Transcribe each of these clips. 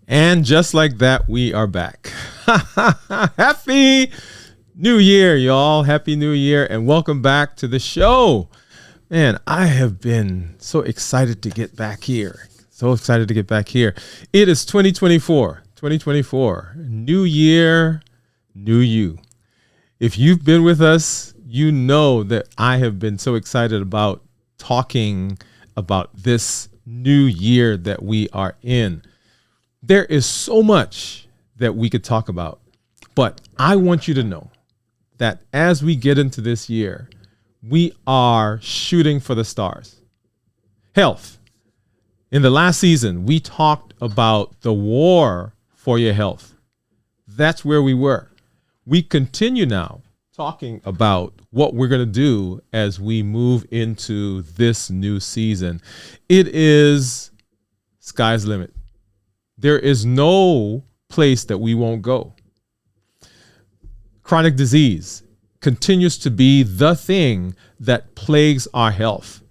And just like that, we are back. Happy New Year, y'all. Happy New Year, and welcome back to the show. Man, I have been so excited to get back here. It is 2024. New year, new you. If you've been with us, you know that I have been so excited about talking about this new year that we are in. There is so much that we could talk about, but I want you to know that as we get into this year, we are shooting for the stars. Health. In the last season, we talked about the war for your health. That's where we were. We continue now talking about what we're going to do as we move into this new season. It is sky's the limit. There is no place that we won't go. Chronic disease continues to be the thing that plagues our health.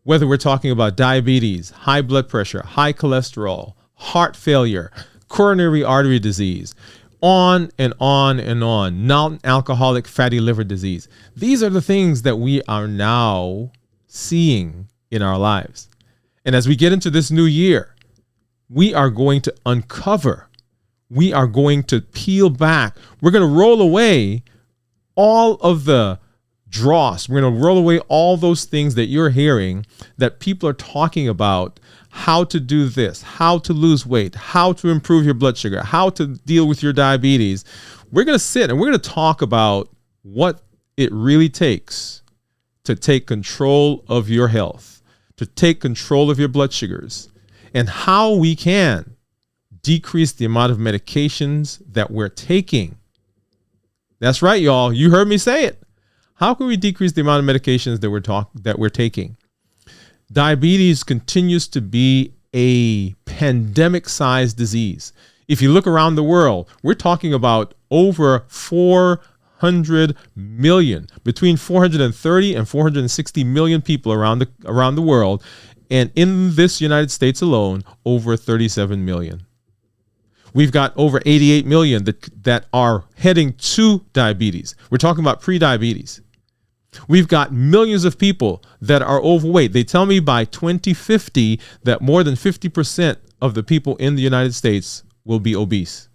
Whether we're talking about diabetes, high blood pressure, high cholesterol, heart failure, coronary artery disease, on and on and on, non-alcoholic fatty liver disease. These are the things that we are now seeing in our lives. And as we get into this new year, we are going to uncover, we are going to peel back, we're going to roll away all of the dross. We're going to roll away all those things that you're hearing that people are talking about, how to do this, how to lose weight, how to improve your blood sugar, how to deal with your diabetes. We're going to sit and we're going to talk about what it really takes to take control of your health, to take control of your blood sugars, and how we can decrease the amount of medications that we're taking. That's right, y'all. You heard me say it. How can we decrease the amount of medications that we're taking? Diabetes continues to be a pandemic-sized disease. If you look around the world, we're talking about over 400 million, between 430 and 460 million people around the world. And in this United States alone, over 37 million. We've got over 88 million that are heading to diabetes. We're talking about pre-diabetes. We've got millions of people that are overweight. They tell me by 2050 that more than 50% of the people in the United States will be obese.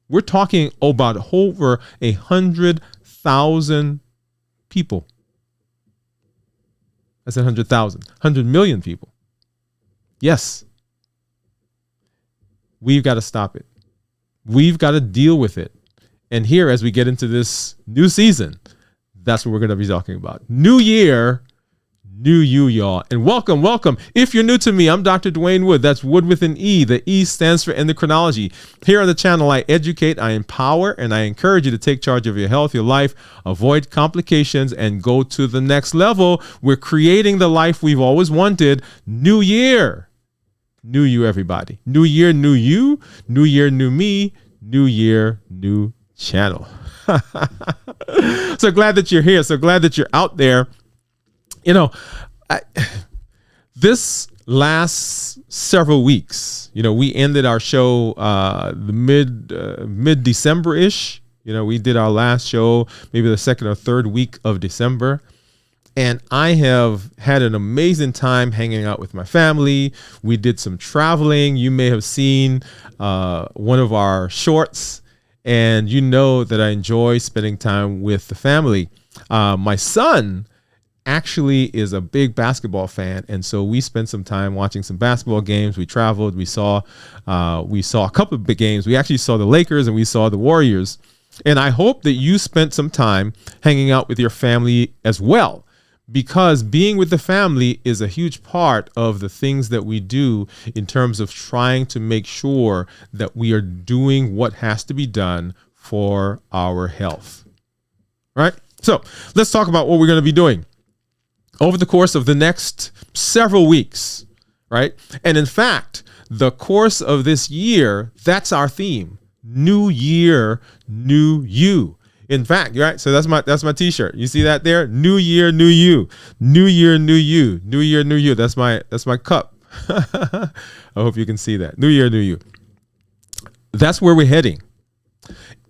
We're talking about over 100,000 people. I said 100,000, 100 million people. Yes. We've got to stop it. We've got to deal with it. And here, as we get into this new season, that's what we're going to be talking about. New year, new you, y'all. And welcome. If you're new to me, I'm Dr. Dwayne Wood. That's Wood with an E. The E stands for endocrinology. Here on the channel, I educate, I empower, and I encourage you to take charge of your health, your life, avoid complications, and go to the next level. We're creating the life we've always wanted. New year, new you, everybody. New year, new you. New year, new me. New year, new channel. So glad that you're here. So glad that you're out there. You know, this last several weeks, we ended our show the mid-December-ish. We did our last show maybe the second or third week of December. And I have had an amazing time hanging out with my family. We did some traveling. You may have seen one of our shorts, and you know that I enjoy spending time with the family. My son actually is a big basketball fan, and so we spent some time watching some basketball games. We traveled. We saw a couple of big games. We actually saw the Lakers and we saw the Warriors. And I hope that you spent some time hanging out with your family as well, because being with the family is a huge part of the things that we do in terms of trying to make sure that we are doing what has to be done for our health. Right? So let's talk about what we're going to be doing over the course of the next several weeks, right? And in fact, the course of this year, that's our theme. New year, new you. In fact, right? So that's my t-shirt. You see that there? New year, new you. New year, new you. New year, new you. That's my cup. I hope you can see that. New year, new you. That's where we're heading.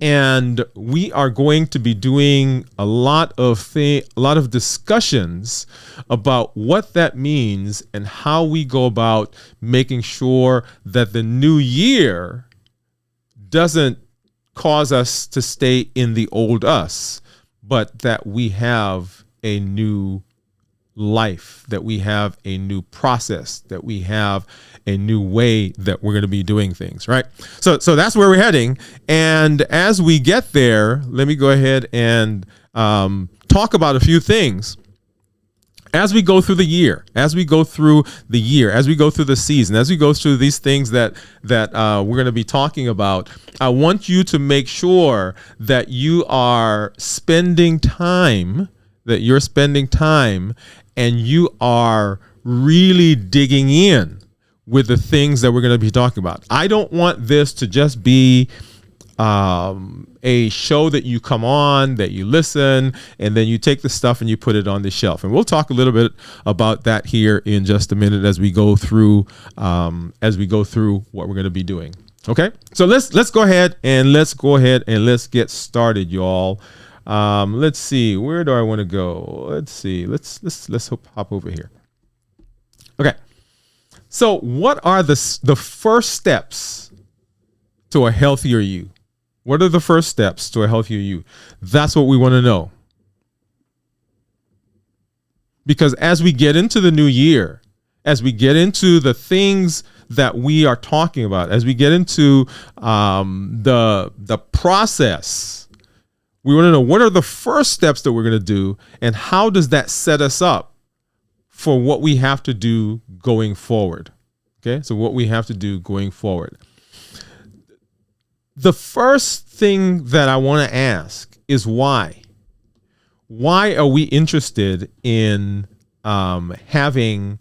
And we are going to be doing a lot of discussions about what that means and how we go about making sure that the new year doesn't cause us to stay in the old us, but that we have a new life, that we have a new process, that we have a new way that we're going to be doing things, right? So that's where we're heading. And as we get there, let me go ahead and talk about a few things. As we go through the year, as we go through the season, as we go through these things that we're going to be talking about, I want you to make sure that you are spending time, and you are really digging in with the things that we're going to be talking about. I don't want this to just be a show that you come on, that you listen, and then you take the stuff and you put it on the shelf. And we'll talk a little bit about that here in just a minute as we go through what we're going to be doing. Okay, so let's go ahead and let's get started, y'all. Let's see, where do I want to go? Let's see. Let's hop over here. Okay. So what are the first steps to a healthier you? What are the first steps to a healthier you? That's what we want to know. Because as we get into the new year, as we get into the things that we are talking about, as we get into the process, we want to know what are the first steps that we're going to do, and how does that set us up for what we have to do going forward. Okay, so what we have to do going forward. The first thing that I want to ask is why. Why are we interested in having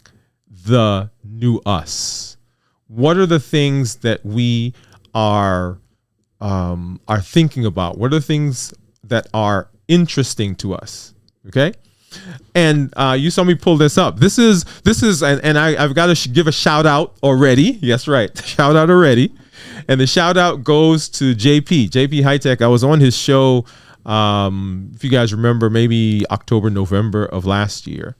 the new us? What are the things that we are thinking about? What are the things that are interesting to us? Okay. And you saw me pull this up. This is, and I've got to give a shout out already. Yes, right. Shout out already. And the shout out goes to JP High Tech. I was on his show, if you guys remember, maybe October, November of last year.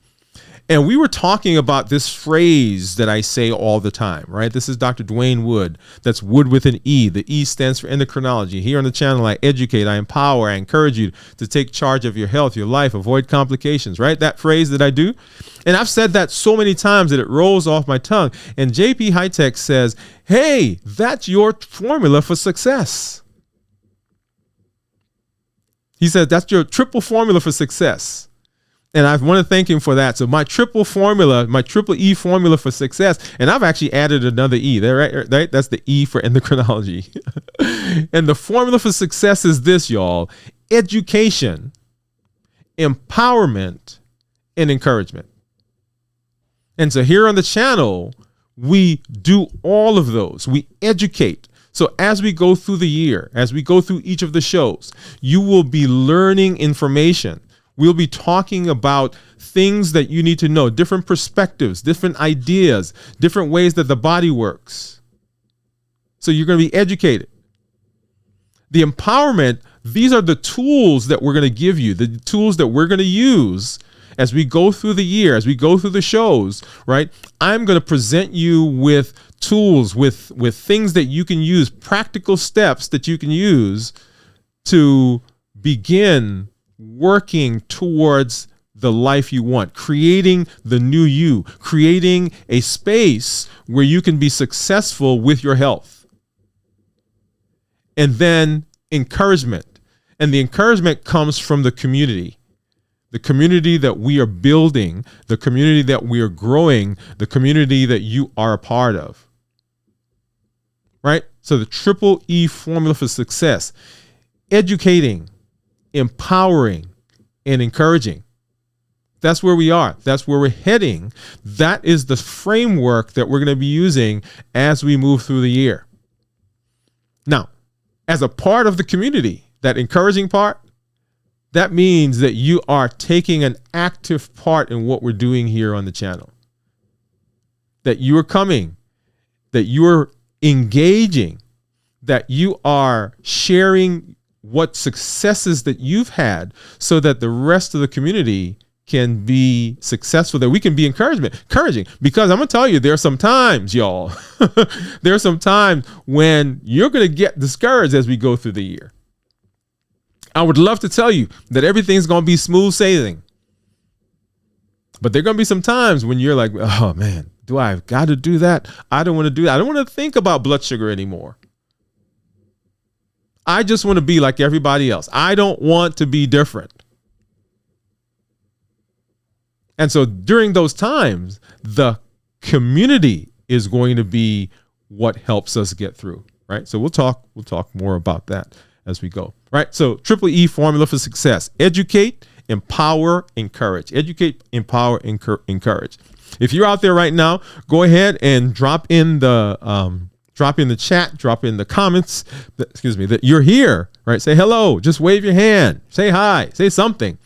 And we were talking about this phrase that I say all the time, right? This is Dr. Dwayne Wood. That's Wood with an E. The E stands for endocrinology. Here on the channel, I educate, I empower, I encourage you to take charge of your health, your life, avoid complications, right? That phrase that I do. And I've said that so many times that it rolls off my tongue. And JP High Tech says, hey, that's your formula for success. He said, that's your triple formula for success. And I want to thank him for that. So my triple E formula for success, and I've actually added another E there, right? That's the E for endocrinology. And the formula for success is this, y'all: education, empowerment, and encouragement. And so here on the channel, we do all of those. We educate. So as we go through the year, as we go through each of the shows, you will be learning information. We'll be talking about things that you need to know, different perspectives, different ideas, different ways that the body works. So you're going to be educated. The empowerment, these are the tools that we're going to give you, the tools that we're going to use as we go through the year, as we go through the shows, right? I'm going to present you with tools, with things that you can use, practical steps that you can use to begin working towards the life you want, creating the new you, creating a space where you can be successful with your health. And then encouragement. And the encouragement comes from the community that we are building, the community that we are growing, the community that you are a part of. Right? So the triple E formula for success: educating, empowering, and encouraging. That's where we are. That's where we're heading. That is the framework that we're going to be using as we move through the year. Now, as a part of the community, that encouraging part, that means that you are taking an active part in what we're doing here on the channel. that you are coming, that you are engaging, that you are sharing what successes that you've had so that the rest of the community can be successful, that we can be encouraging. Because I'm going to tell you, there are some times, y'all, there are some times when you're going to get discouraged as we go through the year. I would love to tell you that everything's going to be smooth sailing. But there are going to be some times when you're like, oh man, do I have got to do that? I don't want to do that. I don't want to think about blood sugar anymore. I just want to be like everybody else. I don't want to be different. And so during those times, the community is going to be what helps us get through, right? So we'll talk more about that as we go, right? So triple E formula for success: educate, empower, encourage. Educate, empower, encourage. If you're out there right now, go ahead and drop in the chat, drop in the comments, that you're here, right? Say hello, just wave your hand, say hi, say something,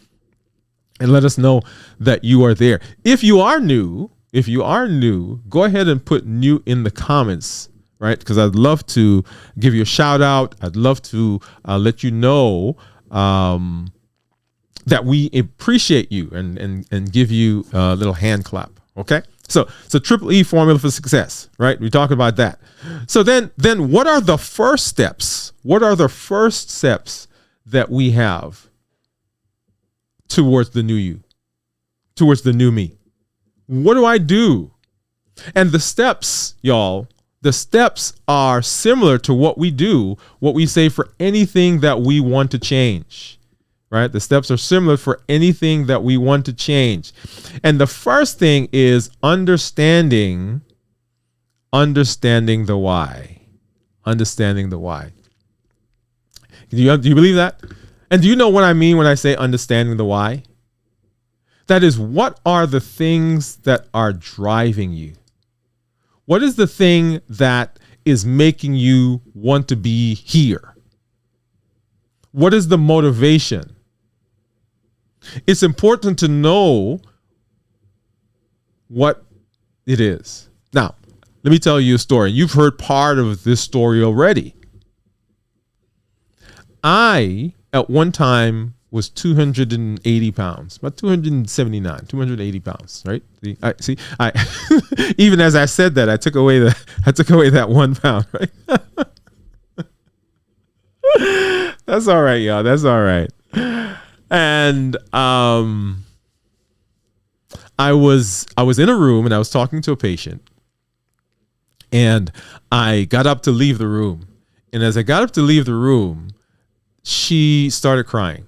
and let us know that you are there. If you are new, go ahead and put new in the comments, right? Because I'd love to give you a shout out. I'd love to let you know that we appreciate you and give you a little hand clap. Okay. So triple E formula for success, right? We talked about that. So then what are the first steps? What are the first steps that we have towards the new you, towards the new me? What do I do? And the steps, y'all, the steps are similar to what we do, what we say for anything that we want to change. Right? The steps are similar for anything that we want to change. And the first thing is understanding the why. Understanding the why. Do you believe that? And do you know what I mean when I say understanding the why? That is, what are the things that are driving you? What is the thing that is making you want to be here? What is the motivation? It's important to know what it is. Now, let me tell you a story. You've heard part of this story already. I, at one time, was 280 pounds, about 280 pounds, right? Even as I said that, I took away that 1 pound, right? That's all right, y'all. That's all right. And I was in a room and I was talking to a patient, and I got up to leave the room. And as I got up to leave the room, she started crying.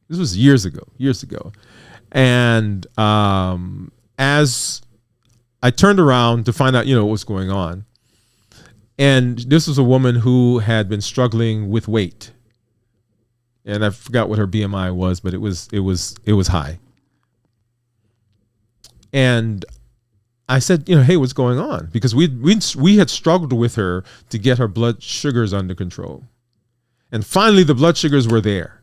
This was years ago. And as I turned around to find out, what was going on, and this was a woman who had been struggling with weight. And I forgot what her BMI was, but it was high. And I said, hey, what's going on? Because we had struggled with her to get her blood sugars under control. And finally, the blood sugars were there.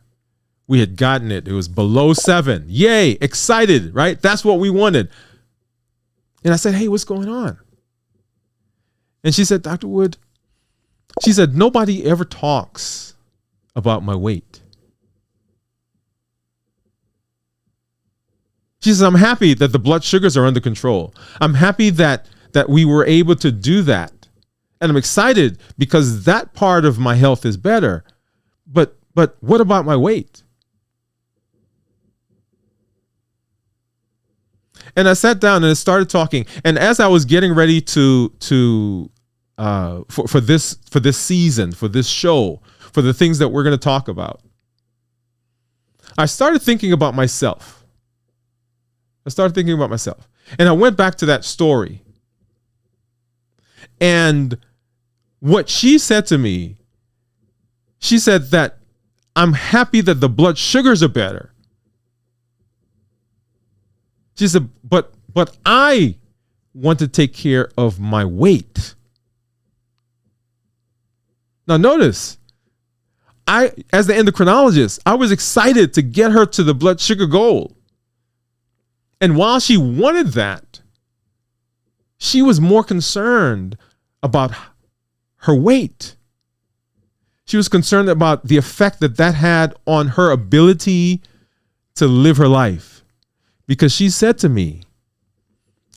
We had gotten it. It was below 7. Yay, excited, right? That's what we wanted. And I said, hey, what's going on? And she said, Dr. Wood, she said, nobody ever talks about my weight. She says, I'm happy that the blood sugars are under control. I'm happy that we were able to do that. And I'm excited because that part of my health is better. But what about my weight? And I sat down and I started talking. And as I was getting ready for this season, for this show, for the things that we're going to talk about, I started thinking about myself. And I went back to that story. And what she said to me, she said that I'm happy that the blood sugars are better. She said, but I want to take care of my weight. Now notice, as the endocrinologist, I was excited to get her to the blood sugar goal. And while she wanted that, She was more concerned about her weight. She was concerned about the effect that that had on her ability to live her life. Because she said to me,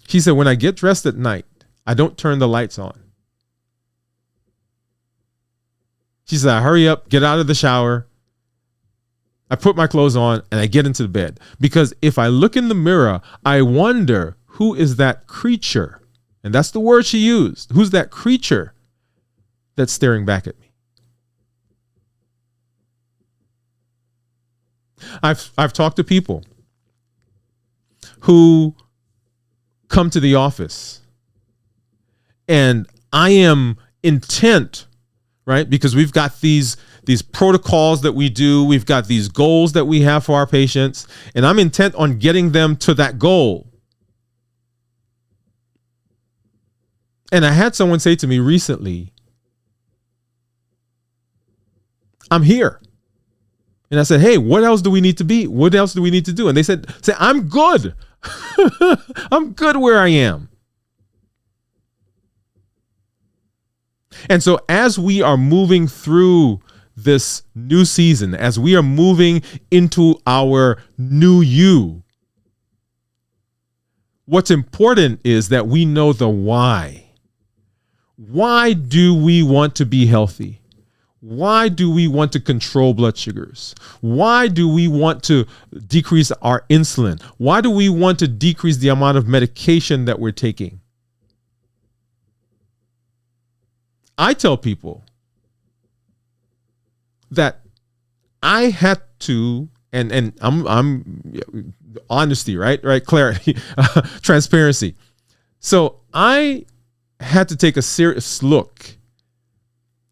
she said, when I get dressed at night, I don't turn the lights on. She said, I hurry up, get out of the shower. I put my clothes on and I get into the bed. Because if I look in the mirror, I wonder, who is that creature? And that's the word she used. Who's that creature that's staring back at me? I've talked to people who come to the office, and I am intent, right? Because we've got these protocols that we do. We've got these goals that we have for our patients, and I'm intent on getting them to that goal. And I had someone say to me recently, I'm here. And I said, hey, what else do we need to be? What else do we need to do? And they said, I'm good. I'm good where I am. And so as we are moving through this new season, as we are moving into our new you, what's important is that we know the why. Why do we want to be healthy? Why do we want to control blood sugars? Why do we want to decrease our insulin? Why do we want to decrease the amount of medication that we're taking? I tell people that I had to, and I'm honesty, right? Clarity, transparency. So I had to take a serious look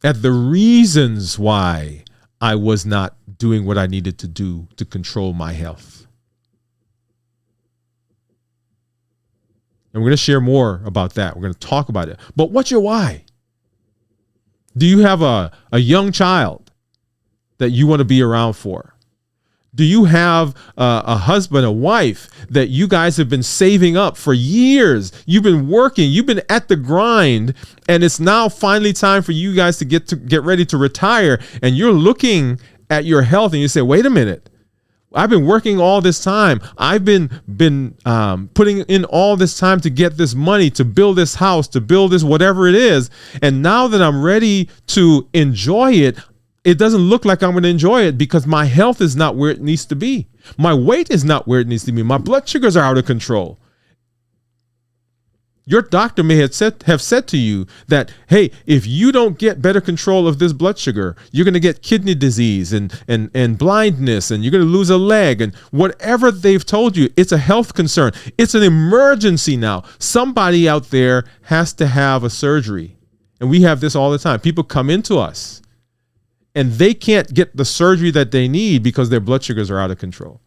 at the reasons why I was not doing what I needed to do to control my health. And we're going to share more about that. We're going to talk about it. But what's your why? Do you have a young child that you want to be around for? Do you have a husband, a wife that you guys have been saving up for years? You've been working, you've been at the grind, and it's now finally time for you guys to get ready to retire. And you're looking at your health and you say, wait a minute, I've been working all this time. I've been putting in all this time to get this money, to build this house, to build this whatever it is. And now that I'm ready to enjoy it, it doesn't look like I'm going to enjoy it because my health is not where it needs to be. My weight is not where it needs to be. My blood sugars are out of control. Your doctor may have said to you that, hey, if you don't get better control of this blood sugar, you're going to get kidney disease and blindness, and you're going to lose a leg, and whatever they've told you, it's a health concern. It's an emergency now. Somebody out there has to have a surgery. And we have this all the time. People come into us and they can't get the surgery that they need because their blood sugars are out of control.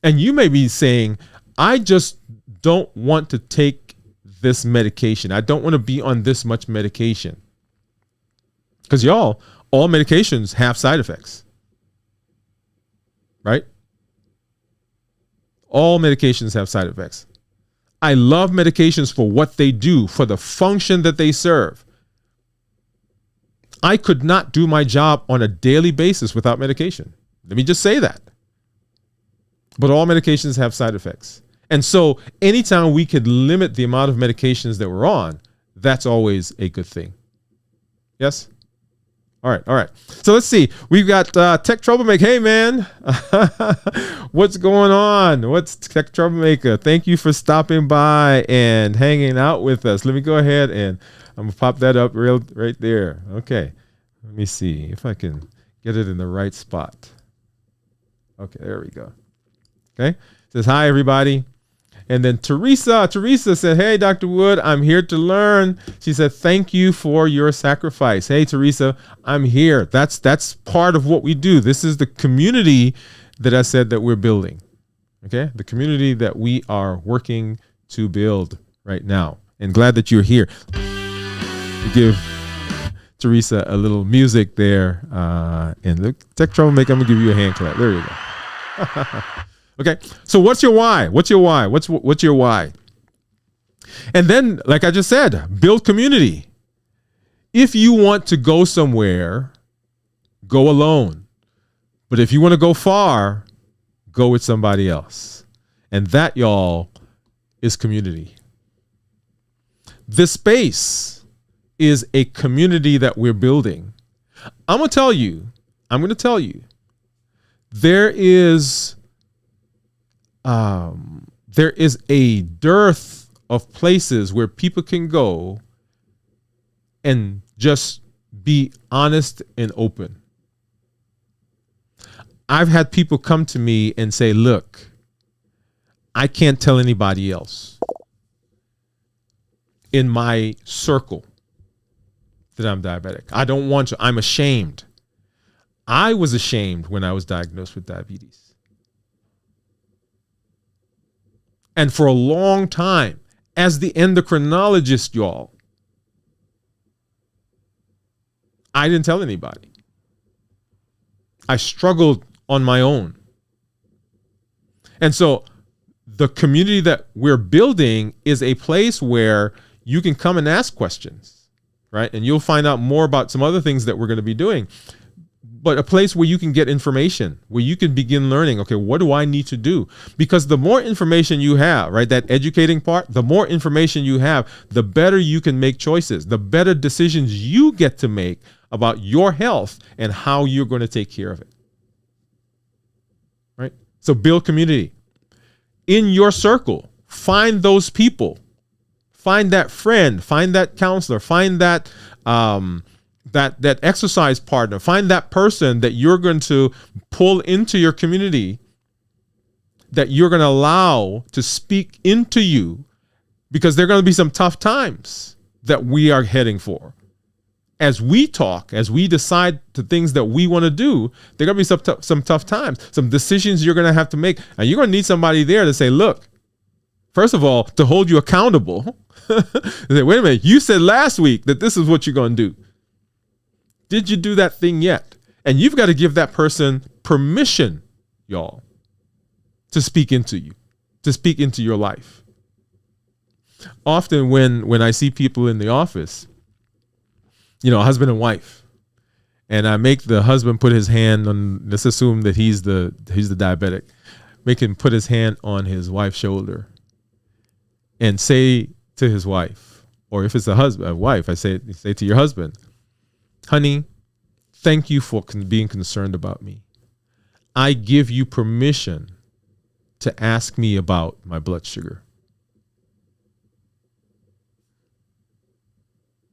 And you may be saying, I just don't want to take this medication. I don't want to be on this much medication. Because all medications have side effects. Right? All medications have side effects. I love medications for what they do, for the function that they serve. I could not do my job on a daily basis without medication. Let me just say that. But all medications have side effects. And so anytime we could limit the amount of medications that we're on, that's always a good thing. Yes? All right. So let's see. We've got Tech Troublemaker. Hey, man. What's going on? What's Tech Troublemaker? Thank you for stopping by and hanging out with us. Let me go ahead and I'm going to pop that up right there. Okay. Let me see if I can get it in the right spot. Okay, there we go. Okay. Says, hi, everybody. And then Teresa said, hey, Dr. Wood, I'm here to learn. She said, thank you for your sacrifice. Hey, Teresa, I'm here. That's part of what we do. This is the community that I said that we're building. Okay. The community that we are working to build right now. And glad that you're here. Give Teresa a little music there. And look, Tech Troublemaker, I'm going to give you a hand clap. There you go. Okay. So what's your why? What's your why? What's your why? And then, like I just said, build community. If you want to go somewhere, go alone. But if you want to go far, go with somebody else. And that, y'all, is community. This space is a community that we're building. I'm going to tell you, there is a dearth of places where people can go and just be honest and open. I've had people come to me and say, look, I can't tell anybody else in my circle that I'm diabetic. I don't want to. I'm ashamed. I was ashamed when I was diagnosed with diabetes. And for a long time, as the endocrinologist, y'all, I didn't tell anybody. I struggled on my own. And so the community that we're building is a place where you can come and ask questions, right? And you'll find out more about some other things that we're going to be doing. But a place where you can get information, where you can begin learning, okay, what do I need to do? Because the more information you have, right, that educating part, the more information you have, the better you can make choices, the better decisions you get to make about your health and how you're going to take care of it, right? So build community. In your circle, find those people, find that friend, find that counselor, find that that exercise partner, find that person that you're going to pull into your community, that you're going to allow to speak into you, because there are going to be some tough times that we are heading for. As we talk, as we decide the things that we want to do, there are going to be some tough times, some decisions you're going to have to make. And you're going to need somebody there to say, look, first of all, to hold you accountable. Say, wait a minute, you said last week that this is what you're going to do. Did you do that thing yet? And you've got to give that person permission, y'all, to speak into you, to speak into your life. Often when I see people in the office, you know, husband and wife, and I make the husband put his hand on, let's assume that he's the diabetic, make him put his hand on his wife's shoulder and say to his wife, or if it's a wife, I say to your husband, honey, thank you for being concerned about me. I give you permission to ask me about my blood sugar.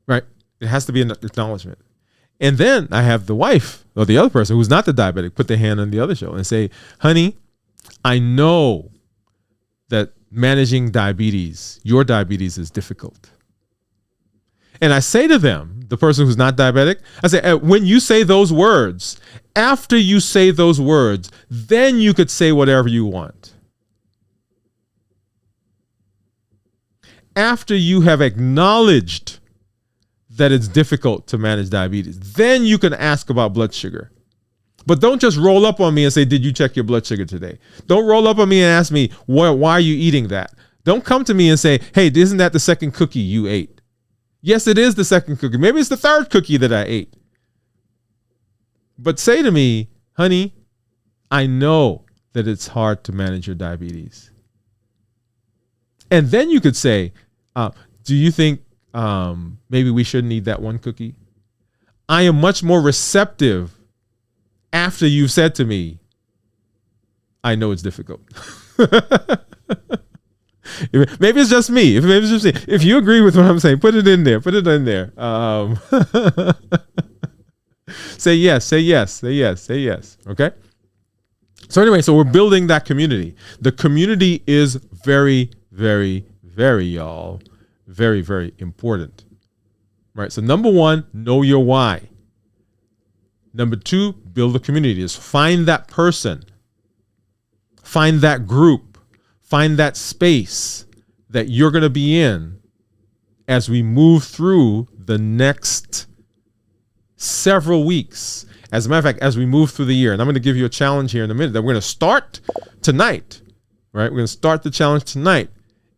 Right? It has to be an acknowledgement. And then I have the wife or the other person who's not the diabetic put their hand on the other shoulder and say, honey, I know that managing diabetes, your diabetes, is difficult. And I say to them, the person who's not diabetic, I say, when you say those words, after you say those words, then you could say whatever you want. After you have acknowledged that it's difficult to manage diabetes, then you can ask about blood sugar. But don't just roll up on me and say, did you check your blood sugar today? Don't roll up on me and ask me, why are you eating that? Don't come to me and say, hey, isn't that the second cookie you ate? Yes, it is the second cookie. Maybe it's the third cookie that I ate. But say to me, honey, I know that it's hard to manage your diabetes. And then you could say, do you think maybe we shouldn't eat that one cookie? I am much more receptive after you've said to me, I know it's difficult. Maybe it's just me. If you agree with what I'm saying, put it in there. Say yes. Okay. So anyway, so we're building that community. The community is very, very, very, y'all, very, very important. Right. So number one, know your why. Number two, build a community. Is find that person, find that group, find that space that you're going to be in as we move through the next several weeks, As a matter of fact, as we move through the year, and I'm going to give you a challenge here in a minute that we're going to start tonight, right? We're going to start the challenge tonight,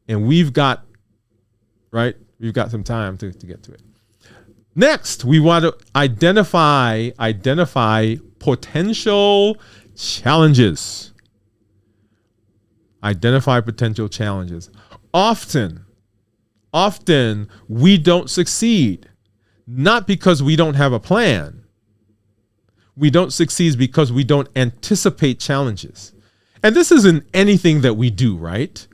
and we've got some time to get to it. Next, we want to identify potential challenges. Identify potential challenges. Often we don't succeed, not because we don't have a plan. We don't succeed because we don't anticipate challenges. And this isn't anything that we do, right?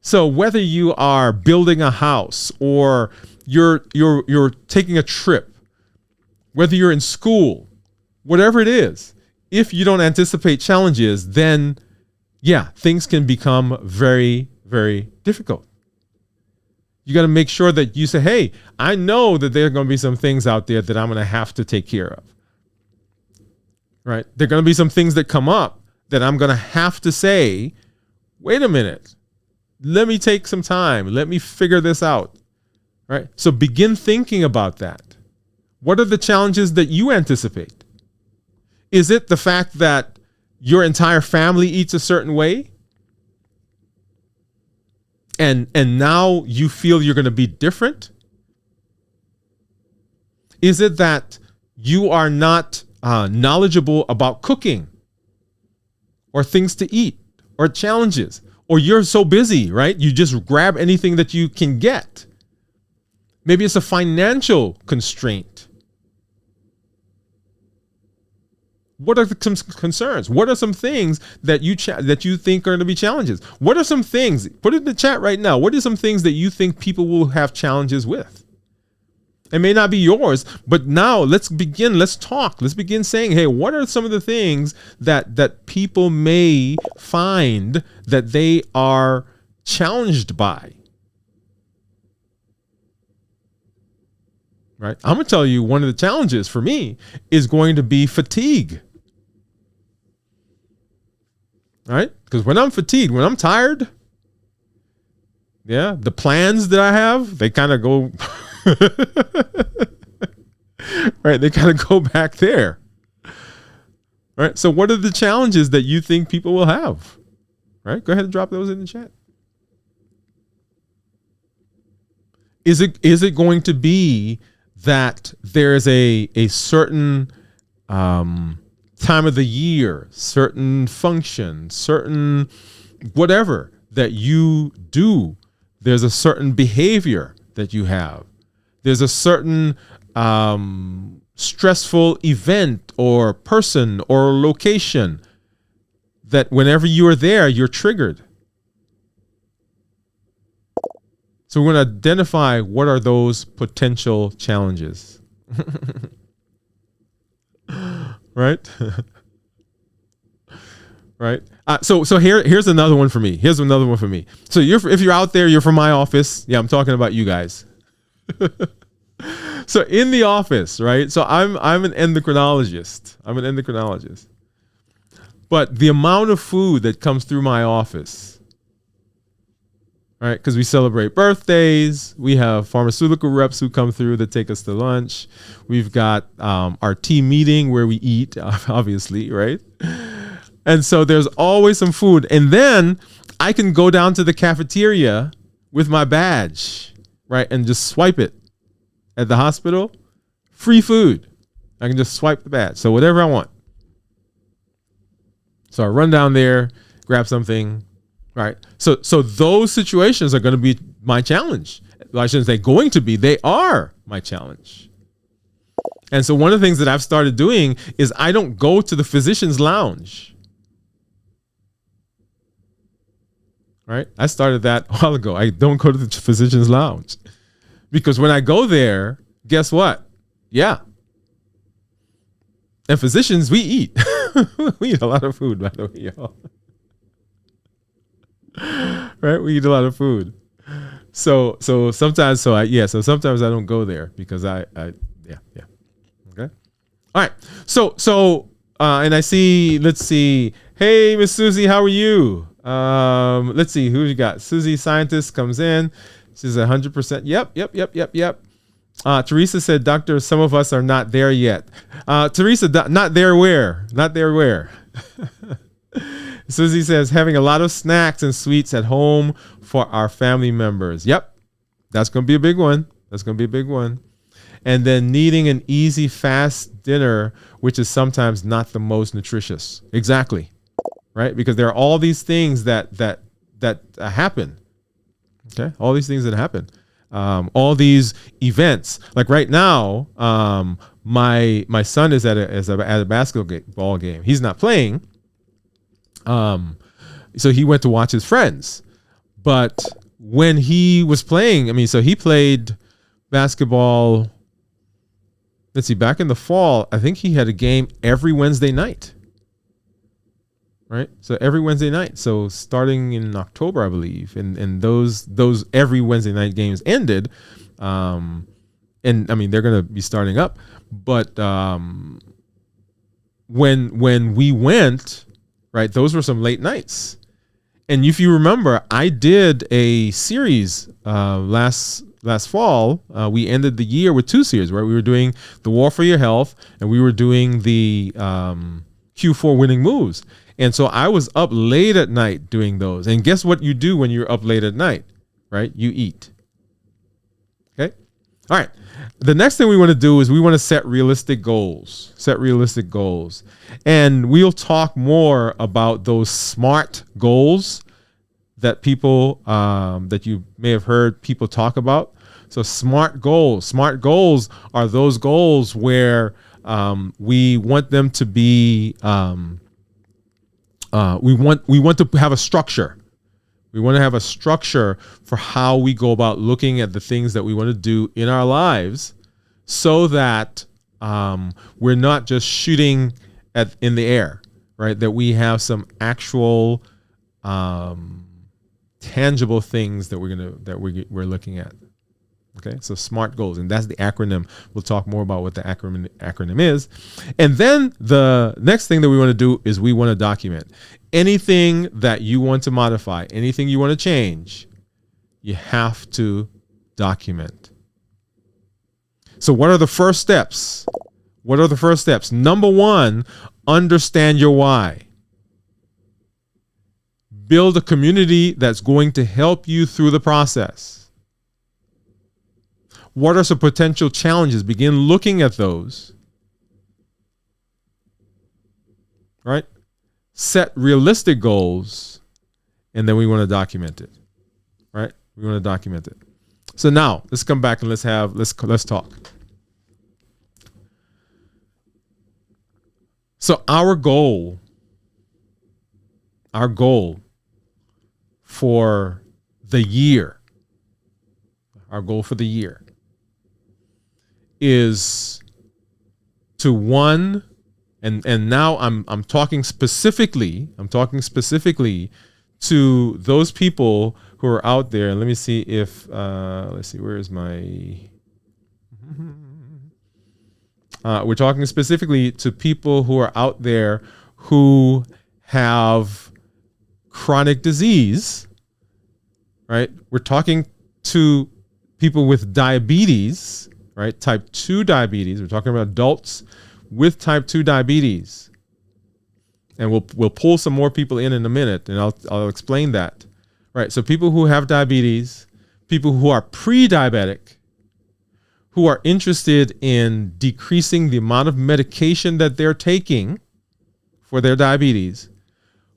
So whether you are building a house or you're taking a trip, whether you're in school, whatever it is, if you don't anticipate challenges, then yeah, things can become very, very difficult. You got to make sure that you say, hey, I know that there are going to be some things out there that I'm going to have to take care of. Right? There are going to be some things that come up that I'm going to have to say, wait a minute, let me take some time. Let me figure this out. Right? So begin thinking about that. What are the challenges that you anticipate? Is it the fact that your entire family eats a certain way? And now you feel you're going to be different? Is it that you are not knowledgeable about cooking or things to eat or challenges, or you're so busy, right? You just grab anything that you can get. Maybe it's a financial constraint. What are some concerns? What are some things that you think are going to be challenges? What are some things? Put it in the chat right now. What are some things that you think people will have challenges with? It may not be yours, but now let's begin. Let's talk. Let's begin saying, hey, what are some of the things that people may find that they are challenged by? Right? I'm going to tell you one of the challenges for me is going to be fatigue. Right? Because when I'm fatigued, when I'm tired, yeah, the plans that I have, they kind of go, right? They kind of go back there. Right? So what are the challenges that you think people will have? Right? Go ahead and drop those in the chat. Is it going to be that there's a certain time of the year, certain function, certain whatever that you do? There's a certain behavior that you have. There's a certain stressful event or person or location that whenever you are there, you're triggered. So we're going to identify what are those potential challenges. Right? Right? So here's another one for me. Here's another one for me. So if you're out there, you're from my office. Yeah, I'm talking about you guys. So in the office, right? So I'm an endocrinologist. But the amount of food that comes through my office, right? Because we celebrate birthdays. We have pharmaceutical reps who come through that take us to lunch. We've got our team meeting where we eat, obviously, right? And so there's always some food. And then I can go down to the cafeteria with my badge, right? And just swipe it at the hospital. Free food. I can just swipe the badge. So whatever I want. So I run down there, grab something. Right. So those situations are going to be my challenge. Well, I shouldn't say going to be. They are my challenge. And so one of the things that I've started doing is I don't go to the physician's lounge. Right. I started that a while ago. I don't go to the physician's lounge because when I go there, guess what? Yeah. And physicians, we eat. We eat a lot of food, by the way, y'all. Right? We eat a lot of food. So sometimes sometimes I don't go there because I Okay. All right. So and I see, let's see. Hey, Miss Susie, how are you? Let's see who you got. Susie Scientist comes in. She's 100%. Yep. Teresa said, Doctor, some of us are not there yet. Teresa, not there where? Not there where? Susie says, having a lot of snacks and sweets at home for our family members. Yep, that's going to be a big one. That's going to be a big one. And then needing an easy, fast dinner, which is sometimes not the most nutritious. Exactly. Right? Because there are all these things that happen. Okay? All these things that happen. All these events. Like right now, my son is at a basketball game. He's not playing. So he went to watch his friends. But when he was playing, so he played basketball. Let's see, back in the fall, I think he had a game every Wednesday night. Right? So every Wednesday night. So starting in October, I believe. And those every Wednesday night games ended. And they're going to be starting up. But when we went, right, those were some late nights. And if you remember, I did a series last fall. We ended the year with 2 series, right? We were doing the War for Your Health, and we were doing the Q4 winning moves. And so I was up late at night doing those. And guess what you do when you're up late at night, right? You eat. Okay? All right. The next thing we want to do is we want to set realistic goals. Set realistic goals. And we'll talk more about those SMART goals that people, that you may have heard people talk about. So SMART goals. SMART goals are those goals where we want them to be, we want to have a structure. We want to have a structure for how we go about looking at the things that we want to do in our lives, so that we're not just shooting in the air, right? That we have some actual tangible things that we're looking at. Okay, so SMART goals, and that's the acronym. We'll talk more about what the acronym is. And then the next thing that we want to do is we want to document anything that you want to modify, anything you want to change. You have to document. So what are the first steps? What are the first steps? Number 1, understand your why. Build a community that's going to help you through the process. What are some potential challenges? Begin looking at those. Right? Set realistic goals, and then we want to document it. Right? We want to document it. So now let's come back and let's talk. So our goal for the year, is to and now I'm talking specifically to those people who are out there. Let me see if where is my we're talking specifically to people who are out there who have chronic disease, right? We're talking to people with diabetes, right? Type 2 diabetes. We're talking about adults with type 2 diabetes. And we'll pull some more people in a minute, and I'll explain that. Right? So people who have diabetes, people who are pre-diabetic, who are interested in decreasing the amount of medication that they're taking for their diabetes,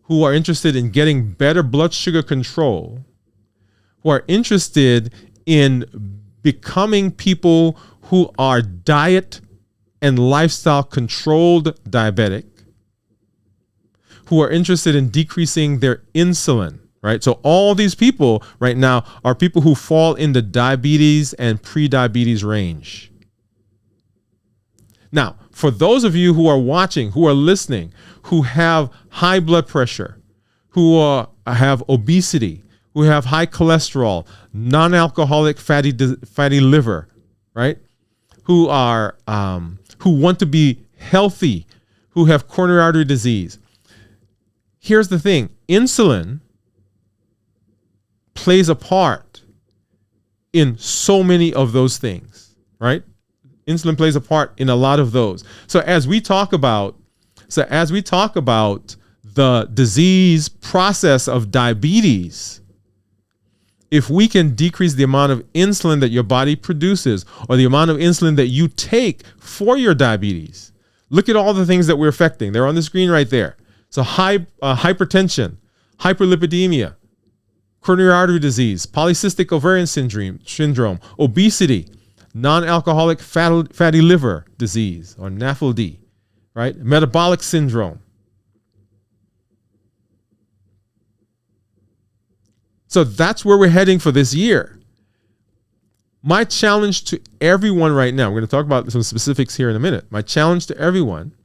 who are interested in getting better blood sugar control, who are interested in becoming people who are diet and lifestyle controlled diabetic, who are interested in decreasing their insulin, right? So all these people right now are people who fall in the diabetes and pre-diabetes range. Now, for those of you who are watching, who are listening, who have high blood pressure, who have obesity, who have high cholesterol, non-alcoholic fatty liver, right? Who want to be healthy, who have coronary artery disease. Here's the thing. Insulin plays a part in so many of those things. right? Insulin plays a part in a lot of those. So as we talk about the disease process of diabetes, if we can decrease the amount of insulin that your body produces or the amount of insulin that you take for your diabetes, look at all the things that we're affecting. They're on the screen right there. So hypertension, hyperlipidemia, coronary artery disease, polycystic ovarian syndrome, obesity, non-alcoholic fatty liver disease, or NAFLD, right? Metabolic syndrome. So that's where we're heading for this year. My challenge to everyone right now, we're going to talk about some specifics here in a minute. My challenge to everyone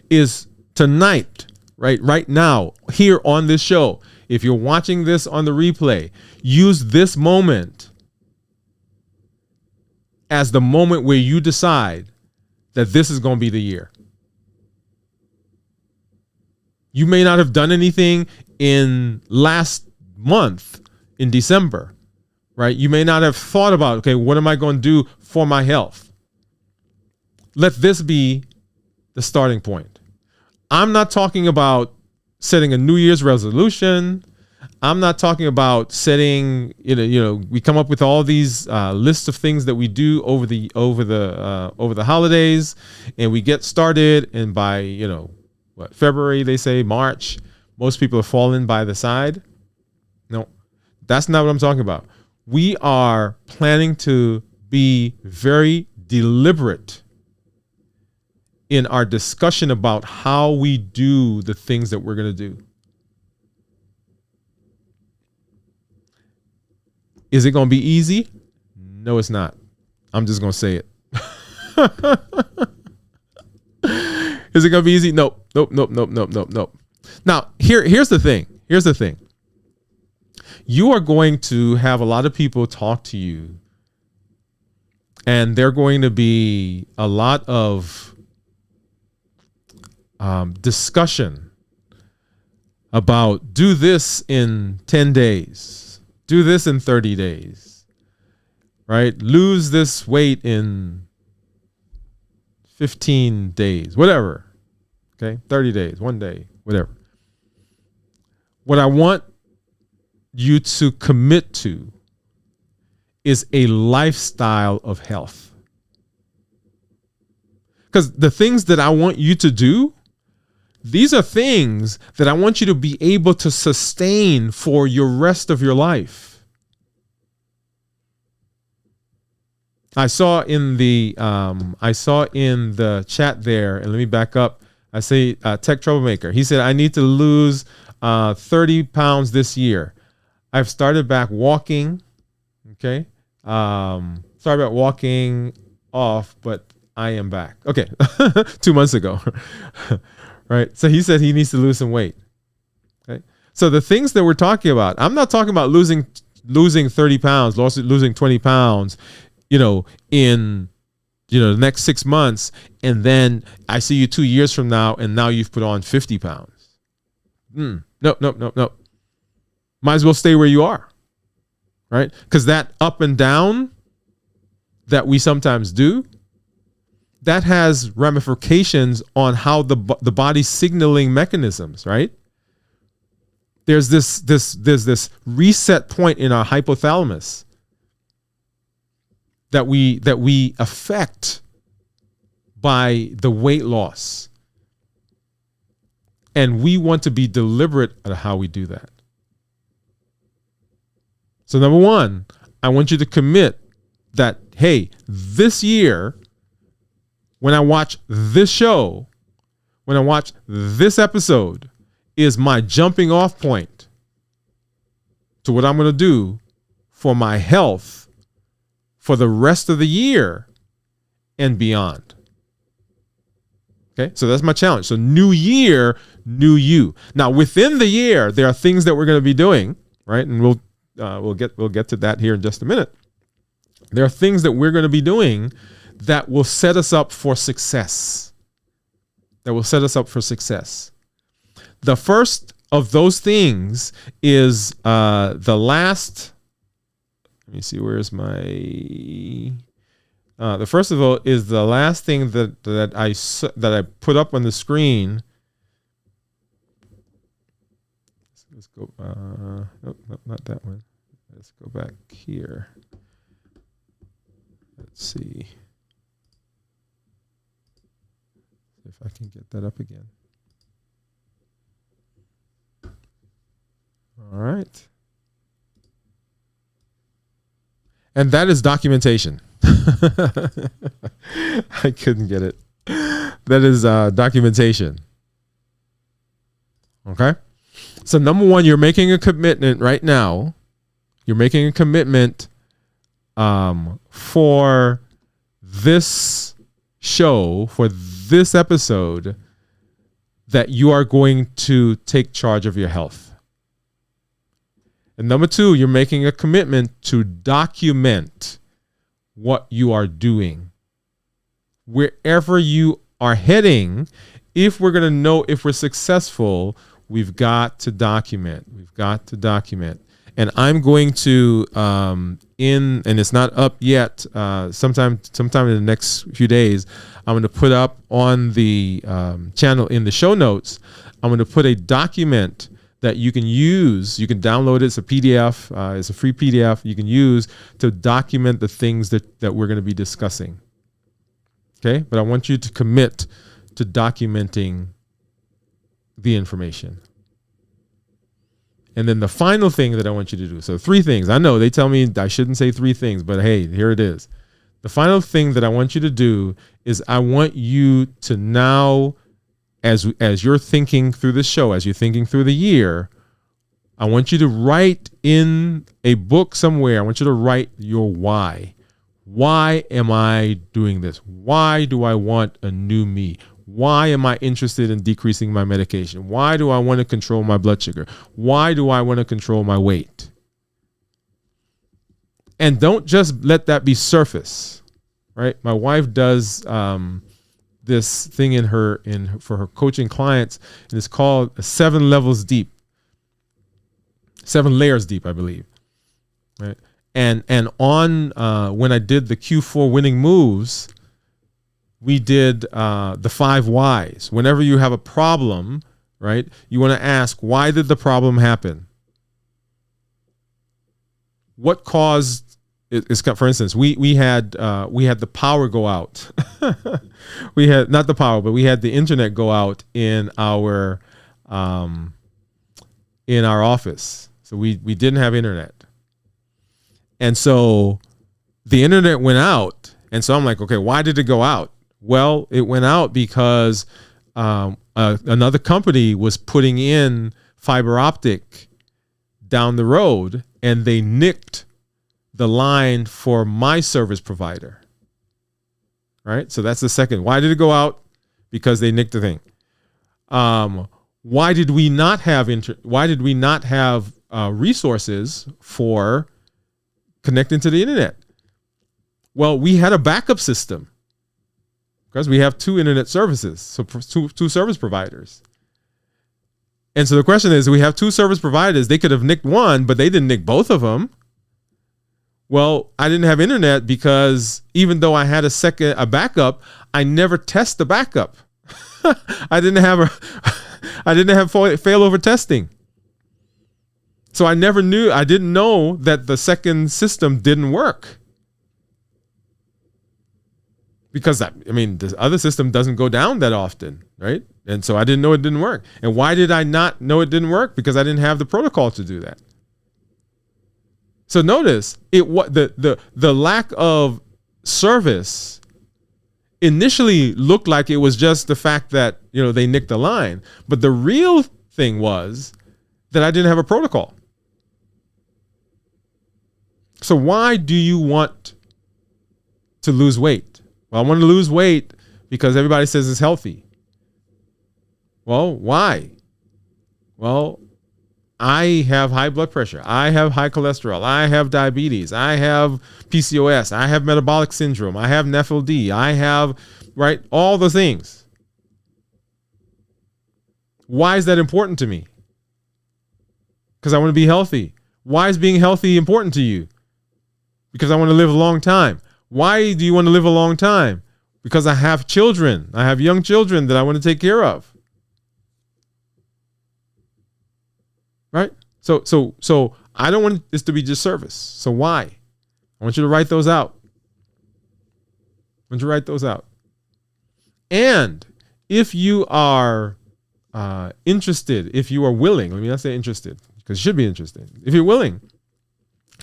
is tonight, right now, here on this show. If you're watching this on the replay, use this moment as the moment where you decide that this is going to be the year. You may not have done anything in last month in December, right? You may not have thought about, okay, what am I going to do for my health? Let this be the starting point. I'm not talking about setting a New Year's resolution. I'm not talking about setting, we come up with all these lists of things that we do over the holidays, and we get started, and by February, they say March, most people are falling by the side. No, that's not what I'm talking about. We are planning to be very deliberate in our discussion about how we do the things that we're going to do. Is it going to be easy? No, it's not. I'm just going to say it. Is it going to be easy? Nope. Now, here's the thing. You are going to have a lot of people talk to you, and they're going to be a lot of discussion about do this in 10 days, do this in 30 days, right? Lose this weight in 15 days, whatever. Okay, 30 days, 1 day, whatever. What I want you to commit to is a lifestyle of health. Because the things that I want you to do, these are things that I want you to be able to sustain for your rest of your life. I saw in the chat there, and let me back up. I say Tech Troublemaker. He said, I need to lose 30 pounds this year. I've started back walking. Okay. Started back walking off, but I am back. Okay. 2 months ago. Right. So he said he needs to lose some weight. Okay. So the things that we're talking about, I'm not talking about losing 30 pounds, losing 20 pounds, in the next 6 months, and then I see you 2 years from now, and now you've put on 50 pounds. No. Might as well stay where you are, right? Because that up and down that we sometimes do, that has ramifications on how the body's signaling mechanisms, right? There's this reset point in our hypothalamus that we affect by the weight loss. And we want to be deliberate at how we do that. So number one, I want you to commit that, hey, this year, when I watch this show, when I watch this episode, is my jumping off point to what I'm going to do for my health for the rest of the year and beyond. Okay, so that's my challenge. So new year, new you. Now within the year, there are things that we're going to be doing, right? And we'll get to that here in just a minute. There are things that we're going to be doing that will set us up for success. The first of those things is let Let me see. Where's my? The first of all is the last thing that I put up on the screen. Let's go. Nope, not that one. Let's go back here. Let's see if I can get that up again. All right. And that is documentation. I couldn't get it. That is documentation. Okay. So number one, you're making a commitment right now. You're making a commitment for this show, for this episode, that you are going to take charge of your health. And number two, you're making a commitment to document what you are doing. Wherever you are heading, if we're going to know if we're successful, we've got to document. We've got to document. And I'm going to, and it's not up yet, sometime in the next few days, I'm going to put up on the channel in the show notes, I'm going to put a document that you can use. You can download it. It's a PDF. It's a free PDF you can use to document the things that we're going to be discussing. Okay? But I want you to commit to documenting the information. And then the final thing that I want you to do. So 3 things. I know they tell me I shouldn't say 3 things, but hey, here it is. The final thing that I want you to do is I want you to now, as you're thinking through the show, as you're thinking through the year, I want you to write in a book somewhere. I want you to write your why. Why am I doing this? Why do I want a new me? Why am I interested in decreasing my medication? Why do I want to control my blood sugar? Why do I want to control my weight? And don't just let that be surface, right? My wife does this thing for her coaching clients, and it's called 7 levels deep, 7 layers deep, I believe, right? And on when I did the Q4 winning moves, we did the 5 whys. Whenever you have a problem, right, you want to ask, why did the problem happen? What caused? It's for instance, we had the power go out. We had not the power, but we had the internet go out in our office. So we didn't have internet, and so the internet went out. And so I'm like, okay, why did it go out? Well, it went out because another company was putting in fiber optic down the road, and they nicked the line for my service provider. Right? So that's the second. Why did it go out? Because they nicked the thing. Why did we not have resources for connecting to the internet? Well, we had a backup system because we have 2 internet services, so two service providers. And so the question is, we have 2 service providers. They could have nicked one, but they didn't nick both of them. Well, I didn't have internet because even though I had a backup, I never test the backup. I didn't have failover testing. So I didn't know that the second system didn't work. Because the other system doesn't go down that often, right? And so I didn't know it didn't work. And why did I not know it didn't work? Because I didn't have the protocol to do that. So notice the lack of service initially looked like it was just the fact that they nicked the line, but the real thing was that I didn't have a protocol. So why do you want to lose weight? Well, I want to lose weight because everybody says it's healthy. Well, why? Well, I have high blood pressure. I have high cholesterol. I have diabetes. I have PCOS. I have metabolic syndrome. I have NAFLD. I have, right, all the things. Why is that important to me? Because I want to be healthy. Why is being healthy important to you? Because I want to live a long time. Why do you want to live a long time? Because I have children. I have young children that I want to take care of. Right? So I don't want this to be just service. So why? I want you to write those out. I want you to write those out. And if you are interested, if you are willing, let me not say interested, because you should be interested. If you're willing,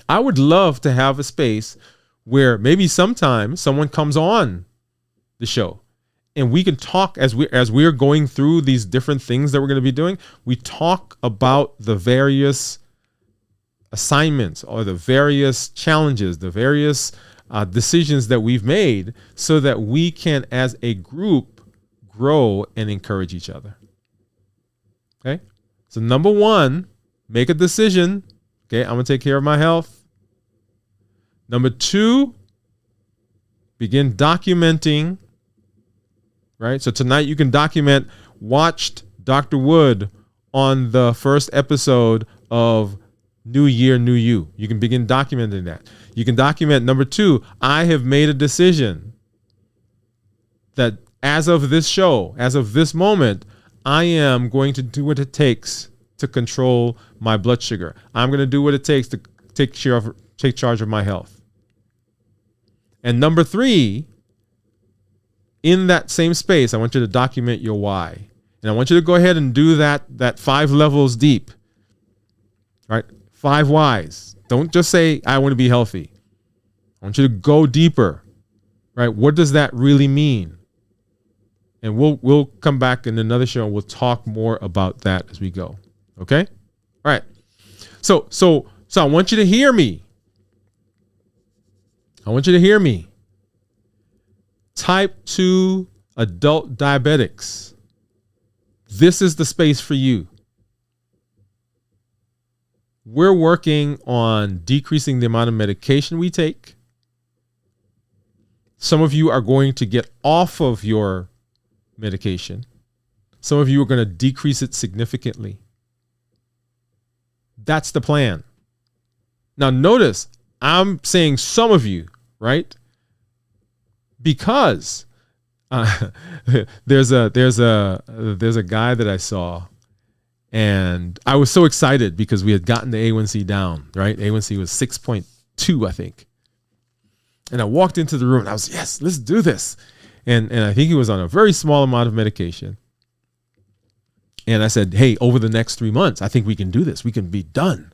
I would love to have a space where maybe sometimes someone comes on the show and we can talk as we're going through these different things that we're going to be doing. We talk about the various assignments or the various challenges, the various decisions that we've made, so that we can, as a group, grow and encourage each other. Okay. So number one, make a decision. Okay. I'm going to take care of my health. Number two, begin documenting. Right. So tonight you can document, watched Dr. Wood on the first episode of New Year, New You. You can begin documenting that. You can document number two, I have made a decision that as of this show, as of this moment, I am going to do what it takes to control my blood sugar. I'm going to do what it takes to take charge of my health. And number three, in that same space, I want you to document your why. And I want you to go ahead and do that 5 levels deep. Right? 5 whys. Don't just say, I want to be healthy. I want you to go deeper. Right? What does that really mean? And we'll come back in another show and we'll talk more about that as we go. Okay? All right. So I want you to hear me. I want you to hear me. Type 2 adult diabetics. This is the space for you. We're working on decreasing the amount of medication we take. Some of you are going to get off of your medication. Some of you are going to decrease it significantly. That's the plan. Now notice, I'm saying some of you, right? Because there's a guy that I saw, and I was so excited because we had gotten the A1C down, right? A1C was 6.2, I think. And I walked into the room and I was, yes, let's do this. And I think he was on a very small amount of medication. And I said, hey, over the next 3 months, I think we can do this. We can be done,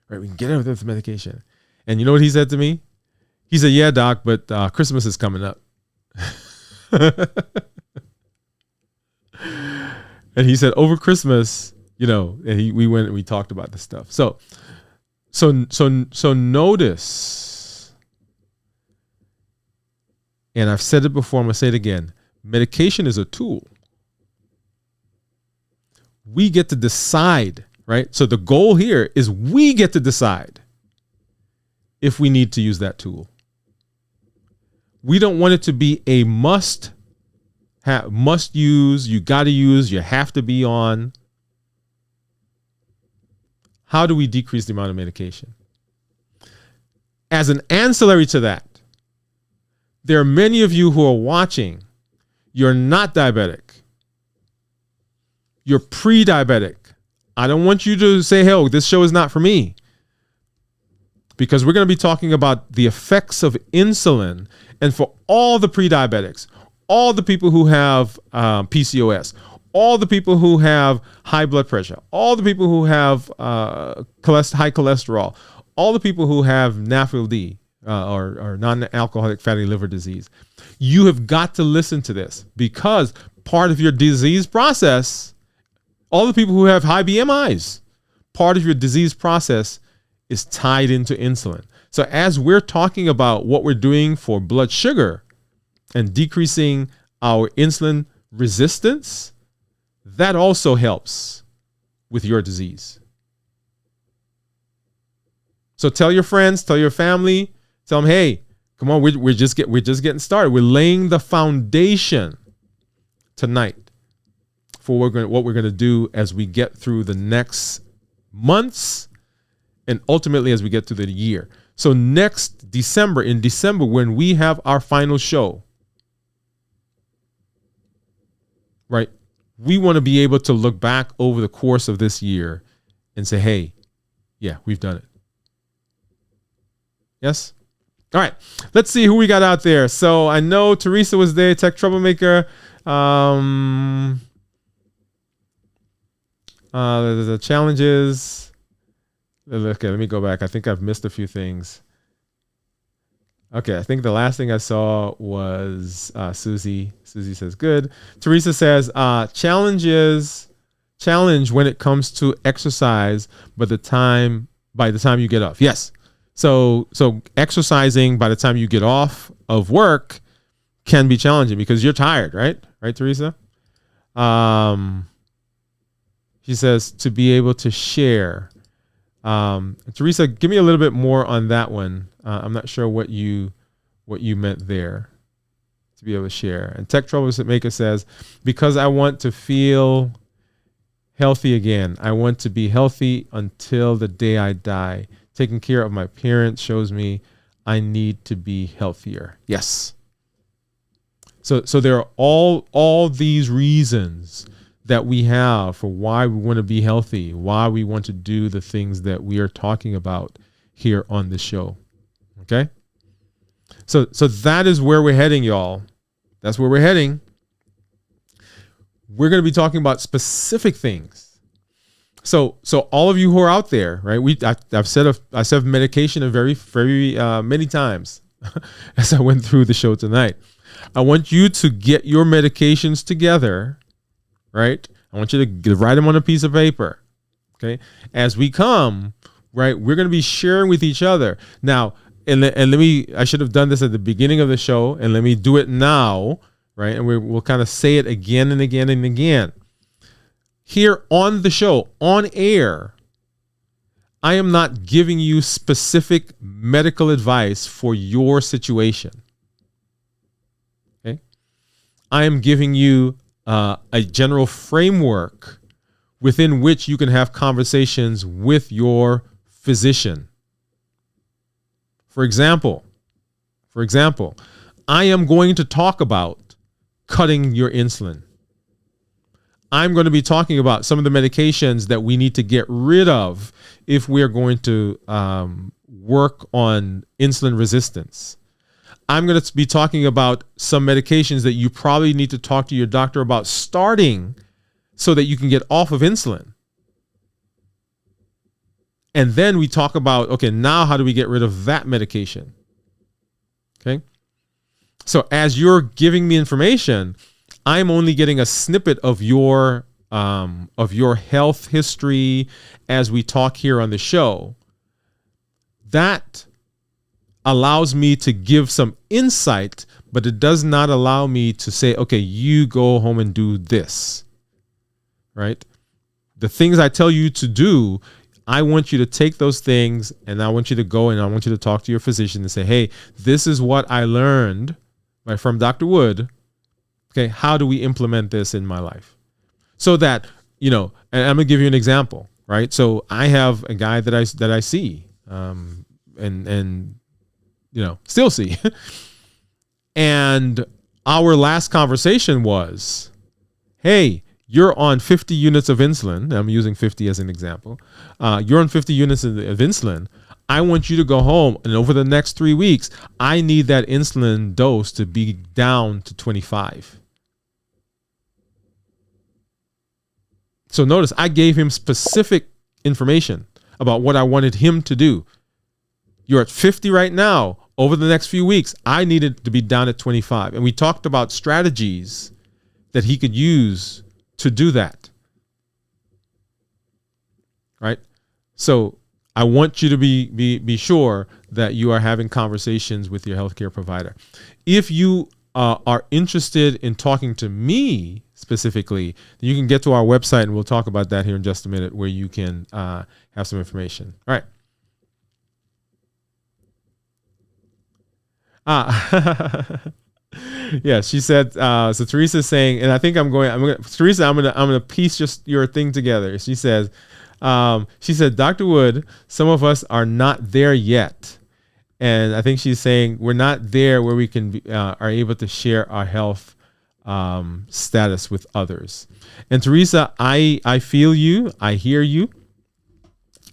right? We can get out of this medication. And you know what he said to me? He said, yeah, doc, but Christmas is coming up. And he said, over Christmas, and we went and we talked about this stuff. So notice, and I've said it before, I'm going to say it again. Medication is a tool. We get to decide, right? So the goal here is we get to decide if we need to use that tool. We don't want it to be a must use, you got to use, you have to be on. How do we decrease the amount of medication? As an ancillary to that, there are many of you who are watching. You're not diabetic. You're pre-diabetic. I don't want you to say, hey, this show is not for me. Because we're going to be talking about the effects of insulin. And for all the pre-diabetics, all the people who have PCOS, all the people who have high blood pressure, all the people who have high cholesterol, all the people who have NAFLD or non-alcoholic fatty liver disease, you have got to listen to this, because part of your disease process, all the people who have high BMIs, part of your disease process is tied into insulin. So as we're talking about what we're doing for blood sugar and decreasing our insulin resistance, that also helps with your disease. So tell your friends, tell your family, tell them, hey, come on, we're just getting started. We're laying the foundation tonight for what we're going to do as we get through the next months and ultimately as we get through the year. So next December, in December, when we have our final show, right, we want to be able to look back over the course of this year and say, hey, yeah, we've done it. Yes? All right. Let's see who we got out there. So I know Teresa was there, Tech Troublemaker. The challenges. Okay, let me go back. I think I've missed a few things. Okay, I think the last thing I saw was Susie. Susie says good. Teresa says challenge when it comes to exercise, but by the time you get off. Yes. So exercising by the time you get off of work can be challenging because you're tired, right? Right, Teresa? She says to be able to share. Teresa, give me a little bit more on that one. I'm not sure what you meant there. To be able to share. And Tech Troublemaker says, because I want to feel healthy again. I want to be healthy until the day I die. Taking care of my parents shows me I need to be healthier. Yes. So there are all these reasons that we have for why we want to be healthy, why we want to do the things that we are talking about here on the show. Okay? So that is where we're heading, y'all. That's where we're heading. We're going to be talking about specific things. So all of you who are out there, right? I've said medication a very many times as I went through the show tonight. I want you to get your medications together, right? I want you to write them on a piece of paper. Okay. As we come, right, we're going to be sharing with each other now. And I should have done this at the beginning of the show, and let me do it now, right? And we'll kind of say it again and again and again. Here on the show, on air, I am not giving you specific medical advice for your situation. Okay? I am giving you a general framework within which you can have conversations with your physician. For example, I am going to talk about cutting your insulin. I'm going to be talking about some of the medications that we need to get rid of if we're going to work on insulin resistance. I'm going to be talking about some medications that you probably need to talk to your doctor about starting so that you can get off of insulin. And then we talk about, okay, now how do we get rid of that medication? Okay. So as you're giving me information, I'm only getting a snippet of your health history as we talk here on the show. That allows me to give some insight, but it does not allow me to say, okay, you go home and do this, right? The things I tell you to do, I want you to take those things and I want you to go and I want you to talk to your physician and say, hey, this is what I learned from Dr. Wood. Okay, how do we implement this in my life? So that, and I'm gonna give you an example, right? So I have a guy that I see, and still see, and our last conversation was, hey, you're on 50 units of insulin. I'm using 50 as an example. You're on 50 units of insulin. I want you to go home, and over the next 3 weeks, I need that insulin dose to be down to 25. So notice I gave him specific information about what I wanted him to do. You're at 50 right now. Over the next few weeks, I needed to be down at 25. And we talked about strategies that he could use to do that. Right? So I want you to be sure that you are having conversations with your healthcare provider. If you are interested in talking to me specifically, you can get to our website and we'll talk about that here in just a minute, where you can have some information. All right. Yeah, she said, so Teresa's saying, and I think Teresa, I'm gonna piece just your thing together. She said, Dr. Wood, some of us are not there yet. And I think she's saying we're not there where we can are able to share our health status with others. And Teresa, I feel you, I hear you,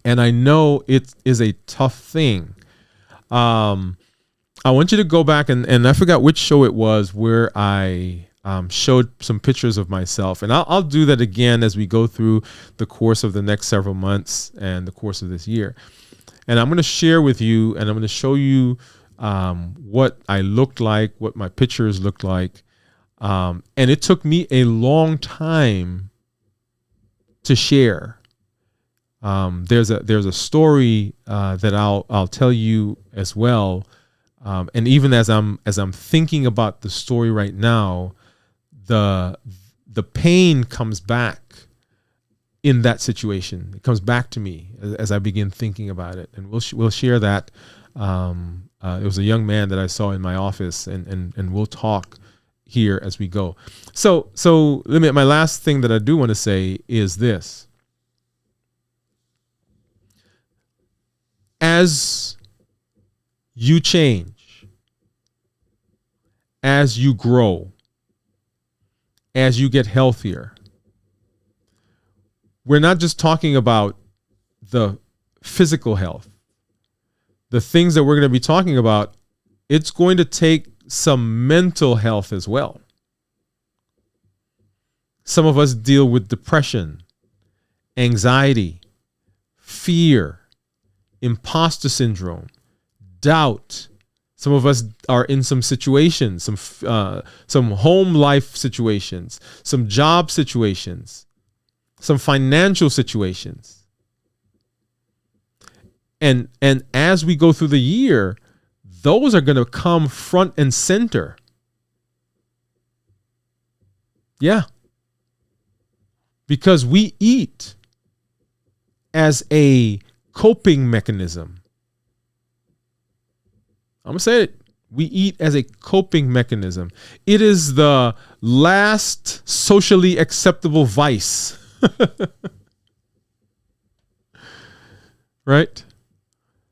and I know it is a tough thing. I want you to go back and I forgot which show it was where I showed some pictures of myself. And I'll do that again as we go through the course of the next several months and the course of this year. And I'm going to share with you and I'm going to show you what I looked like, what my pictures looked like. And it took me a long time to share. There's a story that I'll tell you as well. And even as I'm thinking about the story right now, the pain comes back in that situation. It comes back to me as I begin thinking about it, and we'll share that. It was a young man that I saw in my office, and we'll talk here as we go. So my last thing that I do want to say is this: as you change, as you grow, as you get healthier, we're not just talking about the physical health. The things that we're going to be talking about, it's going to take some mental health as well. Some of us deal with depression, anxiety, fear, imposter syndrome, doubt. Some of us are in some situations, some home life situations, some job situations, some financial situations. And as we go through the year, those are going to come front and center. Yeah. Because we eat as a coping mechanism. I'm going to say it. We eat as a coping mechanism. It is the last socially acceptable vice. Right?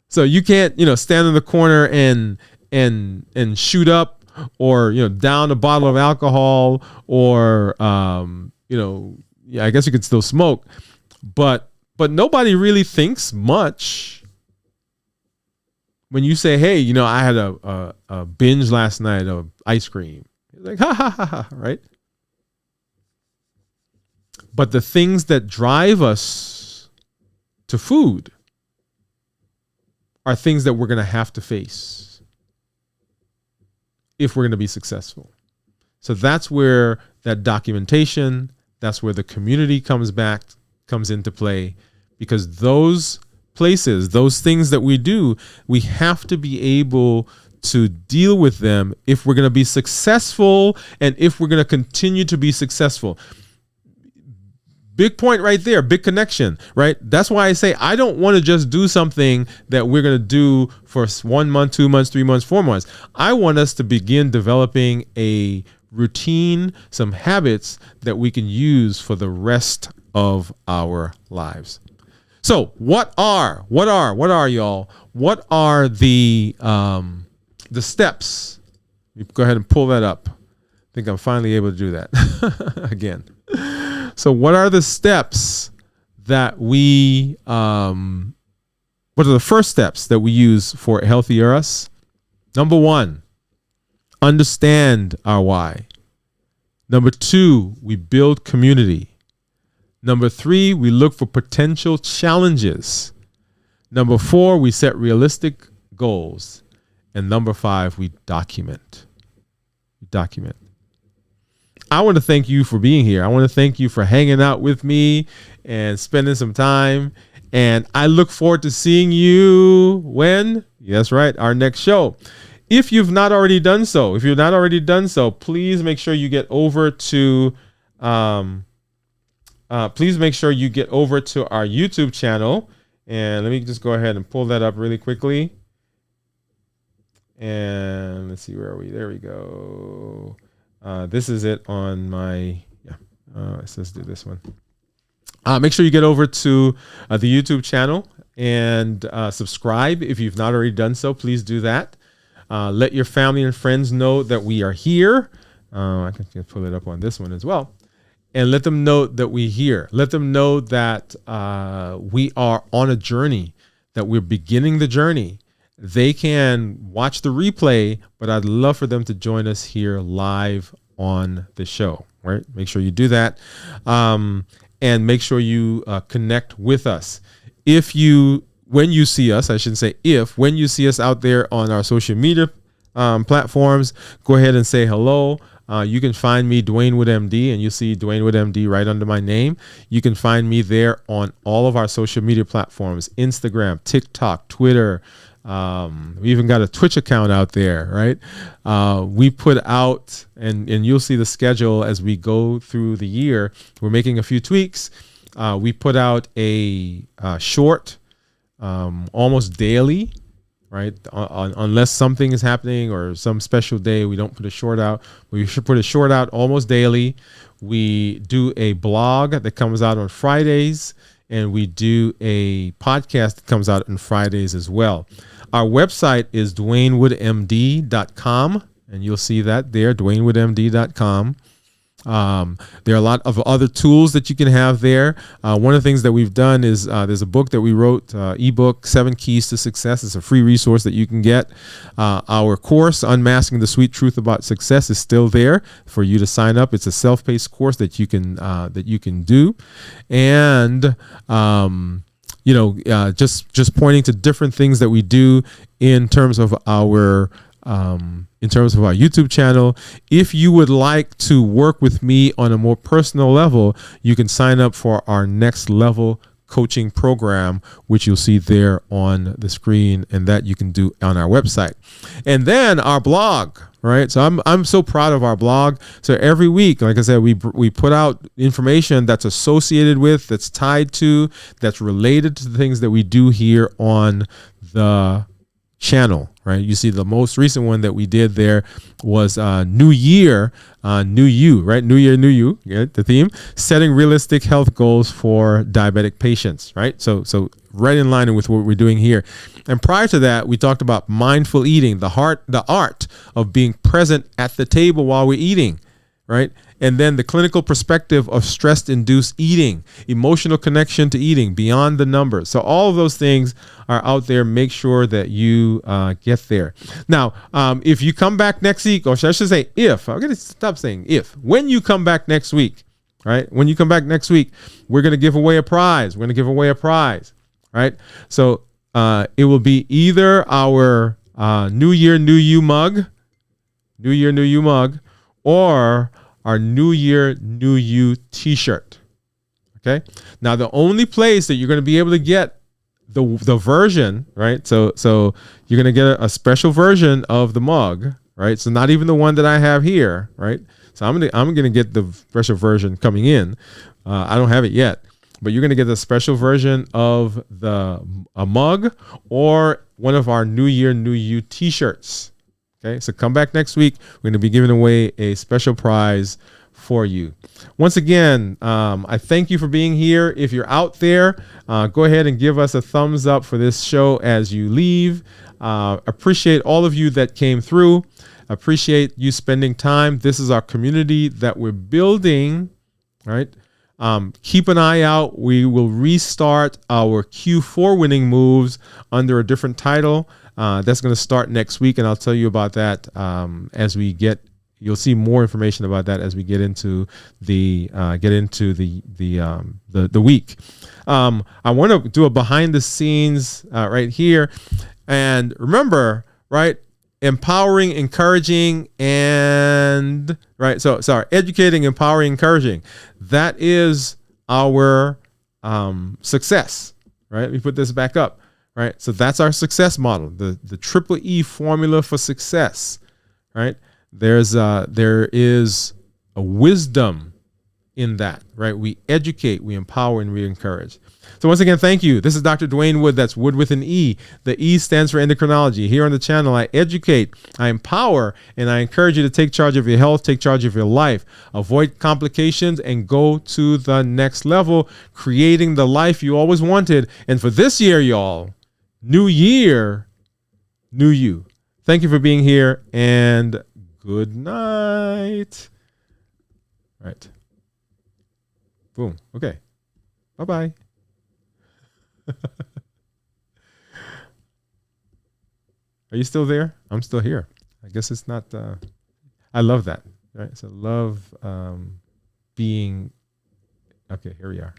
So you can't, stand in the corner and shoot up, or, down a bottle of alcohol, or, I guess you could still smoke, but nobody really thinks much when you say, hey, I had a binge last night of ice cream. It's like, ha, ha, ha, ha, right? But the things that drive us to food are things that we're going to have to face if we're going to be successful. So that's where that documentation, that's where the community comes into play, because those places, those things that we do, we have to be able to deal with them if we're going to be successful and if we're going to continue to be successful. Big point right there, big connection, right? That's why I say I don't want to just do something that we're going to do for 1 month, 2 months, 3 months, 4 months. I want us to begin developing a routine, some habits that we can use for the rest of our lives. So what are y'all? What are the steps? Go ahead and pull that up. I think I'm finally able to do that again. So what are the steps that what are the first steps that we use for a healthier us? Number 1, understand our why. Number 2, we build community. Number 3, we look for potential challenges. Number 4, we set realistic goals. And number 5, we document. I want to thank you for being here. I want to thank you for hanging out with me and spending some time. And I look forward to seeing you when? Yes, right, our next show. If you've not already done so, please make sure you get over to our YouTube channel. And let me just go ahead and pull that up really quickly. And let's see, where are we? There we go. This is it on my, let's do this one. Make sure you get over to the YouTube channel. and subscribe if you've not already done so. Please do that. Let your family and friends know that we are here. I can pull it up on this one as well. And let them know that we're here. Let them know that we are on a journey, that we're beginning the journey. They can watch the replay, but I'd love for them to join us here live on the show, right? Make sure you do that. And make sure you connect with us. When you see us, I shouldn't say if, when you see us out there on our social media platforms, go ahead and say hello. You can find me, DwainWoodeMD, and you see DwainWoodeMD right under my name. You can find me there on all of our social media platforms, Instagram, TikTok, Twitter. We even got a Twitch account out there, right? We put out, and you'll see the schedule as we go through the year. We're making a few tweaks. We put out a short almost daily, right? Unless something is happening or some special day, we don't put a short out. We should put a short out almost daily. We do a blog that comes out on Fridays, and we do a podcast that comes out on Fridays as well. Our website is DwainWoodeMD.com, and you'll see that there, DwainWoodeMD.com. There are a lot of other tools that you can have there. One of the things that we've done is there's a book that we wrote, ebook, 7 Keys to Success. It's a free resource that you can get. Our course, Unmasking the Sweet Truth About Success, is still there for you to sign up. It's a self-paced course that you can do. And just pointing to different things that we do in terms of our YouTube channel. If you would like to work with me on a more personal level, you can sign up for our Next Level coaching program, which you'll see there on the screen, and that you can do on our website. And then our blog, right? So I'm so proud of our blog. So every week, like I said, we put out information that's associated with, that's tied to, that's related to the things that we do here on the channel, right? You see the most recent one that we did there was New Year, New You, right? New Year, New You, yeah, the theme, setting realistic health goals for diabetic patients, right? So right in line with what we're doing here. And prior to that, we talked about mindful eating, the art of being present at the table while we're eating, right? And then the clinical perspective of stress-induced eating, emotional connection to eating, beyond the numbers. So all of those things are out there. Make sure that you get there. Now, if you come back next week, or I should say if, I'm going to stop saying if. When you come back next week, right? When you come back next week, we're going to give away a prize. We're going to give away a prize, right? So it will be either our New Year, New You mug, or our New Year, New You t-shirt. Okay. Now, the only place that you're going to be able to get the version, right? So you're going to get a special version of the mug, right? So not even the one that I have here, right? So I'm going to get the special version coming in. I don't have it yet, but you're going to get the special version of a mug or one of our New Year, New You t-shirts. Okay, so come back next week. We're going to be giving away a special prize for you. Once again, I thank you for being here. If you're out there, go ahead and give us a thumbs up for this show as you leave. Appreciate all of you that came through. Appreciate you spending time. This is our community that we're building, right? Keep an eye out. We will restart our Q4 winning moves under a different title. That's going to start next week, and I'll tell you about that as we get. You'll see more information about that as we get into the week. I want to do a behind the scenes right here, and remember, right? Empowering, encouraging, and right. So sorry, educating, empowering, encouraging. That is our success, right? Let me put this back up. Right. So that's our success model, the triple E formula for success. Right. There is a wisdom in that, right? We educate, we empower, and we encourage. So once again, thank you. This is Dr. Dwayne Wood. That's Wood with an E. The E stands for endocrinology. Here on the channel, I educate, I empower, and I encourage you to take charge of your health, take charge of your life, avoid complications, and go to the next level, creating the life you always wanted. And for this year, y'all, new year, new you. Thank you for being here, and good night. All right. Boom. Okay. Bye-bye. Are you still there? I'm still here. I guess it's not, I love that. Right? So love being, okay, here we are.